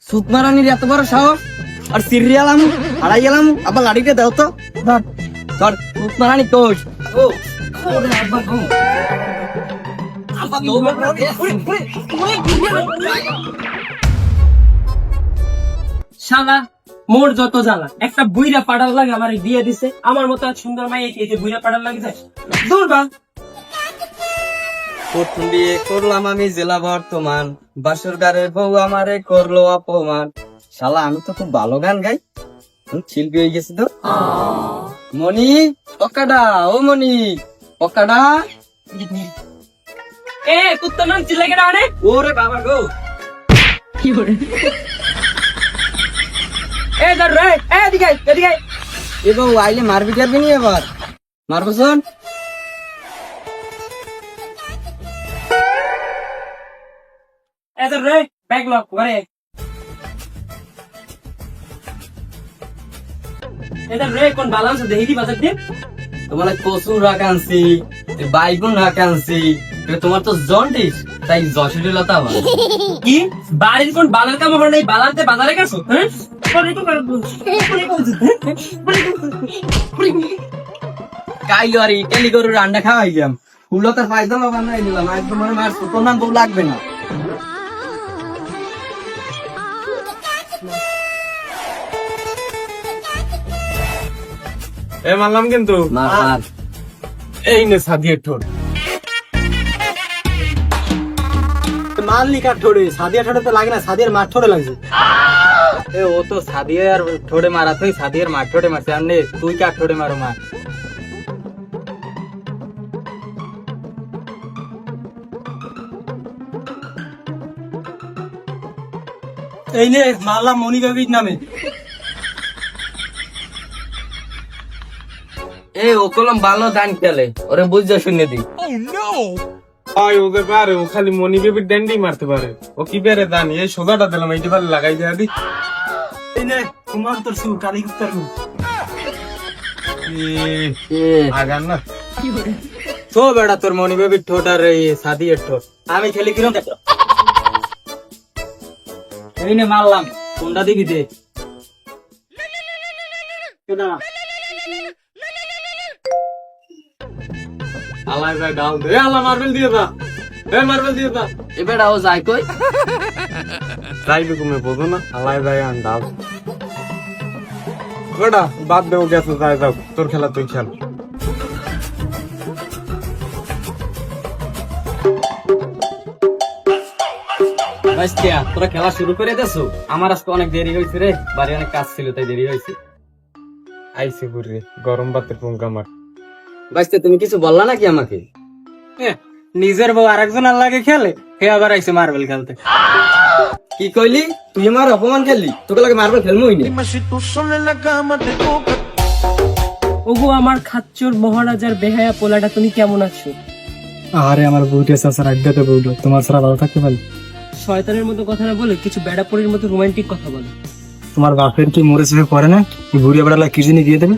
সুতমারানির এত বড় সাহস, আর সিরিয়াল আমি হারাই গেলাম, আবার লাড়িটা দাও তো। ধর ধর, সুতমারানি কোচ। ও ওরে আব্বা গো, আব্বা গো, শালা মোর যত জ্বালা, একটা বুইরা পাড়ার লাগে আমার বিয়ে দিছে, আমার মতো এক সুন্দর মাইয়া কি এই যে বুইরা পাড়ার লাগে যায়? দূর বা। প্রথম বিয়ে করলাম আমি জেলা বর্তমান, বাসর গারের বউ আমারে করলো অপমান। শালা আমি তো খুব ভালো গান গাই, আমি শিল্পী হয়ে গেছি তো। মনি পকাডা, ও মনি পকাডা। এ কুত্তা নাম চিল্লা কেডা আনে? ওরে বাবা গো, এ ধর রে, এ এদিকে আয়, এদিকে আয়। এ বউ আইলে মারবি টারবি নি, এবার মারবো শোন। এ ধর রে, ব্যাগ লক করে। এ ধর রে, কোন বালান্স দেহি দি বাজার দিয়ে। তোমার কচুর রাখ আনছি, বাইগুন রাখ আনছি, তোমার তো জন্ডিস, তাই যশোরের লতা আবার। কি বাড়ির কোন বালার কাম হলো নাই, বালাতে বাজারে গেছো? হ্যাঁ পরে তো করব, কাইলো আর ইটালি গরুর রান্না খাওয়াই গেলাম, ফুলতার পায়জামা বানাই দিলাম, আজ তোমার মার সুতোর নাম বউ লাগবে না। এ মানলাম কিন্তু মার এই নে সাদিয়ে ঠোঁট মানলি কার ঠোড়ে, সাদিয়া ঠোড়ে তো লাগে না, সাদিয়ার মার ঠোড়ে লাগছে। এ ও তো সাদিয়ার ঠোঁটে মারা, তুই সাদিয়ার মার ঠোঁটে মারছে, আর নে তুই কার ঠোঁটে মারো মার। এই নে মারলাম মনি বেবির নামে। এ ও কলম ভালো ধান খেলে, ওরে বুঝতে শুনে দি। হয় ওদের পারে, ও খালি মনি বেবির ড্যান্ডি মারতে পারে, ও কি পারে জানি। এই সোজাটা দিলাম, এইটা পারে লাগাই দেয়া দি। এই নে তোমার তোর সু কালী গুপ্তার সু। আগান না তো বেড়া তোর মনি বেবির ঠোঁট আর এই সাদিয়ার ঠোঁট আমি খেলি কিরম দেখো। এই নে মারলাম, কোনটা দিবি দে। আলাই ভাই ডাল দে, আল্লাহ মার্বেল দিয়ে দা, এ মার্বেল দিয়ে দা। এ বেড়া ও যায় কই? যাইবে তুমি বোঝো না, আলাই ভাই আন ডাল। বেটা বাদ দেও, গেছে যাই যাও, তোর খেলা তুই খেল। বাস্তিয়া তোরা খেলা শুরু করে দেছো, আমার আজকে অনেক দেরি হয়েছে রে, বাড়ি অনেক কাজ ছিল তাই দেরি হয়েছে। আইসে ঘুরে গরম ভাতের পুঙ্কা মার। বাস্তিয়া তুমি কিছু বললা নাকি আমাকে? নিজের বউ আরেকজন আল্লাহকে খেলে, হে আবার আইছে মার্বেল খেলতে। কি কইলি? তুই আমার অপমান খেললি, তোকে লাগে মারবে খেলমুই না। ওগো আমার খাচ্চর মহারাজার বেহায়া পোলাটা, তুমি কেমন আছো? আরে আমার বউটা চাচার আড্ডাতে বউলো, তোমার ছাড়া ভালো থাকতে পারি? শয়তানের মতো কথা না বলে কিছু বেড়াপড়ির মতো রোমান্টিক কথা বলো। তোমার বাপের কি মরে চোখে পড়ে না, ঘুরিয়ে বেড়ালা কি জিনিস দিয়ে দেবে?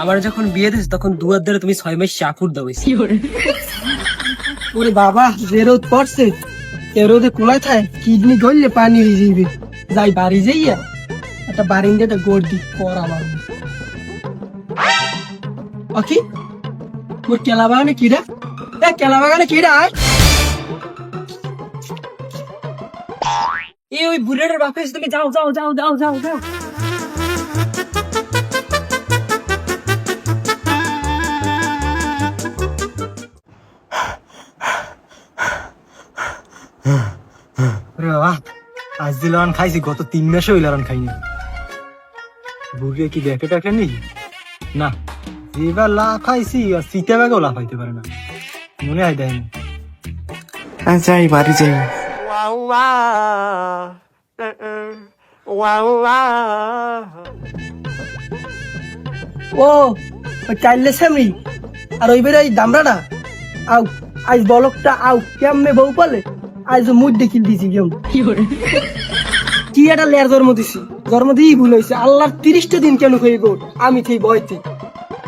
আমার যখন বিয়ে দিয়েছে তখন দুয়ার ধরে তুমি 6 মাস চাকুর দাও। ওরে বাবা যে রোদ পড়ছে, এ রোদে কোলায় থাকে কিডনি গললে পানি হয়ে যাইবে। যাই বাড়ি যাইয়া একটা বারিন্দাটা গোড় দি পর আমার অকি মোর কেলা বাগানে কিরা, এ কেলা বাগানে কিরা আয়। এই ওই বুলেটের বাপে এসে তুমি যাও যাও যাও যাও যাও যাও। ওরে বাবা, আজ যে লড়ান খাইছি গত 3 মাসে ওই লড়ান খাইনি। বুড়িয়ে কি দেখে টাকা নেই না, যেবার লাভ খাইছি আর সিটে ব্যাগেও লাভ হইতে পারে না, মনে হয় দেয়নি। যাই বাড়ি যাই। ও ওই চাইলে সামরি আর ওই বেড়ে দামড়াটা আউ, আজ বলকটা আউ কেমনে বউ পালে, আজ মুখ দেখি দিছি কেমন কি একটা লেয়ার জন্ম দিই ভুল হয়েছে। আল্লাহর 30টা দিন কেন খাইব আমি সেই বয়তে,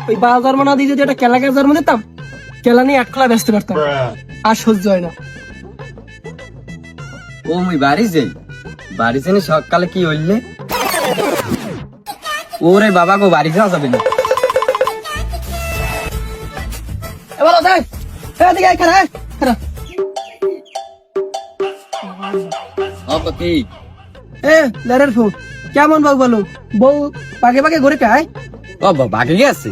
ওই 12 জন্ম না দিয়ে যদি একটা কেলাকে জন্ম দিতাম, কেলা নিয়ে 8 খোলা ব্যস্ত পারতাম, আর সহ্য হয় না। ও মুই বাড়ি যাই, বাড়ি চেনে সকালে কি হইলে? ওরে বাবা গো, বাড়ি যাওয়া যাবে না। এবার দেখ এদিকে আয়, খারা খারা। অব্বা কি? এ লেরের ফু, কেমন বউ বলো? বউ পাগে পাগে ঘুরে খায়? অব্বা বাগে গেছে।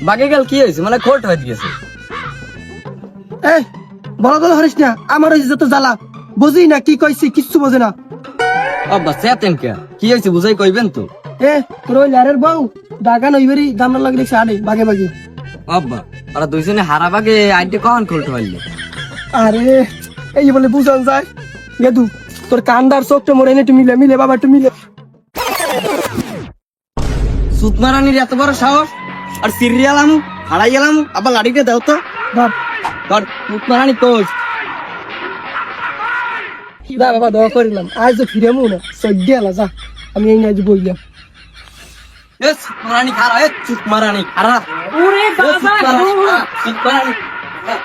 বাগে গেল কি হয়েছে? মানে কোর্ট হয়ে গেছে। এ বড় বড় হরিস না, আমার ওই যত জ্বালা বুঝি না, কি কইছি কিচ্ছু বোঝে না। অব্বা চেতেন কে? কি হয়েছে বুঝাই কইবেন তো? এ তোর ওই লেরের বউ দাগান ওইবারই দামনা লাগে দেখছি আরে বাগে বাগে। অব্বা ওরা দুইজনে হারা বাগে আইডি কখন কোর্ট হইলে? আরে এই বলে বুঝান যায় গেদু, তোর কান্দার চোখটা মরে নে, একটু মিলে মিলে বাবা, একটু মিলে। সুতমারানির এত বড় সাহস! আর সিরিয়াল আমু হারাই গেলাম, আবার লাড়িটা দাও তো। বাপ ধর সুতমারানি কোচ। দা বাবা দোয়া করিলাম, আজ তো ফিরে মু না সদ্য আলা যা, আমি এই আজ বললাম। এ সুতমারানি খারা, এ সুতমারানি খারা। ওরে বাবা গো। সুতমারানি খারা।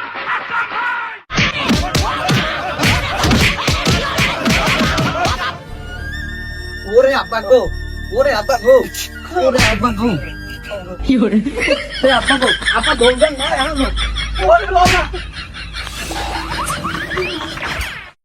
ওরে আব্বা গো, ওরে আব্বা গো, ওরে আব্বা গো। কি করে? আপা দৌড়বেন না, ওরে বাবা